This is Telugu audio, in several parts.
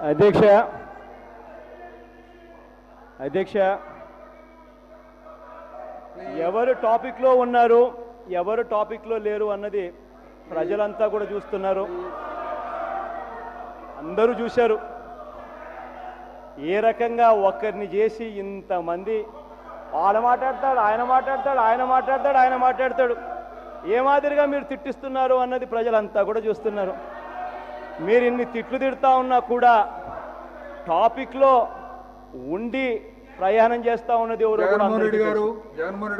అధ్యక్ష అధ్యక్ష ఎవరు టాపిక్లో ఉన్నారు ఎవరు టాపిక్లో లేరు అన్నది ప్రజలంతా కూడా చూస్తున్నారు. అందరూ చూశారు ఏ రకంగా ఒక్కరిని చేసి ఇంతమంది ఆయన మాట్లాడతాడు ఆయన మాట్లాడతాడు ఆయన మాట్లాడతాడు ఆయన మాట్లాడతాడు ఏ మాదిరిగా మీరు తిట్టిస్తున్నారు అన్నది ప్రజలంతా కూడా చూస్తున్నారు. మీరు ఇన్ని తిట్లు తిడతా ఉన్నా కూడా టాపిక్లో ఉండి ప్రయాణం చేస్తా ఉన్నది ఎవరు కూడా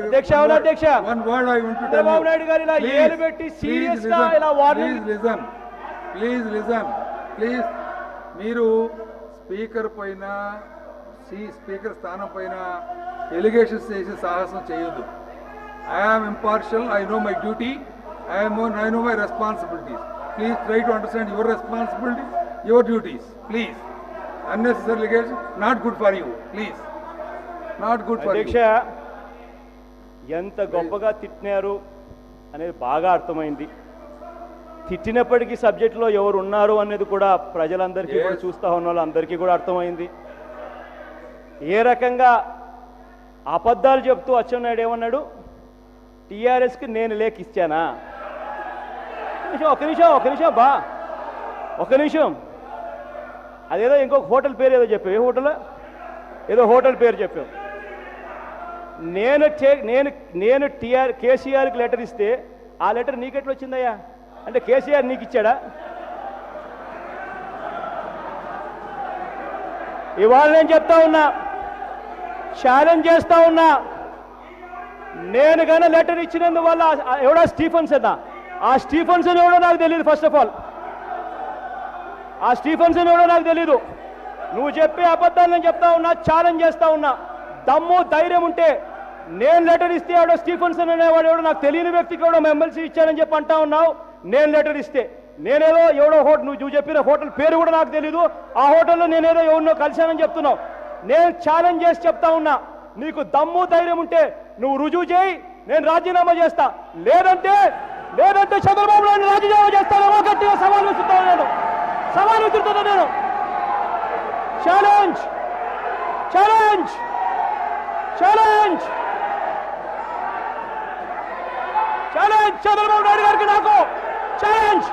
అధ్యక్ష. అవును అధ్యక్ష, చంద్రబాబు నాయుడు గారు ఇలా ఏలు పెట్టి సీరియస్ గా ఇలా ప్లీజ్ మీరు స్పీకర్ పైన స్పీకర్ స్థానం పైన ఎలిగేషన్స్ చేసే సాహసం చేయొద్దు. I am impartial, I know my duty, I know my responsibilities. Please try to understand your responsibilities, your duties. Please. Unnecessary litigation, not good for you. Please. Not good for you. అధ్యక్ష, ఎంత గొప్పగా తిట్టినారు అనేది బాగా అర్థమైంది. తిట్టినప్పటికీ సబ్జెక్టులో ఎవరు ఉన్నారు అనేది కూడా ప్రజలందరికీ కూడా చూస్తూ ఉన్న వాళ్ళందరికీ కూడా అర్థమైంది. ఏ రకంగా అబద్ధాలు చెప్తూ అచ్చెన్నాయుడు ఏమన్నాడు, టీఆర్ఎస్కి నేను లేఖ ఇచ్చానా? ఒక నిమిషం అదేదో ఇంకొక హోటల్ పేరు ఏదో చెప్పావు. ఏ హోటల్? ఏదో హోటల్ పేరు చెప్పావు. నేను కేసీఆర్కి లెటర్ ఇస్తే ఆ లెటర్ నీకెట్లా వచ్చిందయ్యా? అంటే కేసీఆర్ నీకు ఇచ్చాడా? ఇవాళ నేను చెప్తా ఉన్నా, ఛాలెంజ్ చేస్తా ఉన్నా, నేను కానీ లెటర్ ఇచ్చినందువల్ల ఎవడో స్టీఫెన్సన్, ఆ స్టీఫెన్సన్ ఎవడో నాకు తెలియదు. ఫస్ట్ ఆఫ్ ఆల్ ఆ స్టీఫెన్సన్ ఎవడో నాకు తెలీదు. నువ్వు చెప్పే అబద్ధాలు నేను చెప్తా ఉన్నా, ఛాలెంజ్ చేస్తా ఉన్నా. దమ్ము ధైర్యం ఉంటే నేను లెటర్ ఇస్తే ఎవడో స్టీఫెన్సన్ అనేవాడు ఎవడో నాకు తెలియని వ్యక్తికి ఎవడో ఎమ్మెల్సీ ఇచ్చానని చెప్పి అంటా ఉన్నావు. నేను లెటర్ ఇస్తే నేనేదో ఎవడో హోటల్, నువ్వు చెప్పిన హోటల్ పేరు కూడా నాకు తెలీదు, ఆ హోటల్లో నేనేదో ఎవరినో కలిశానని చెప్తున్నావు. నేను ఛాలెంజ్ చేసి చెప్తా ఉన్నా, నీకు దమ్ము ధైర్యం ఉంటే నువ్వు రుజువు చేయి, నేను రాజీనామా చేస్తా. లేదంటే చంద్రబాబు నాయుడు రాజీనామా చేస్తానేమో గట్టిగా సవాల్ విసురుతాను నేను. Challenge challenge challenge challenge Chandrababu Naidu గారికి నాకు ఛాలెంజ్.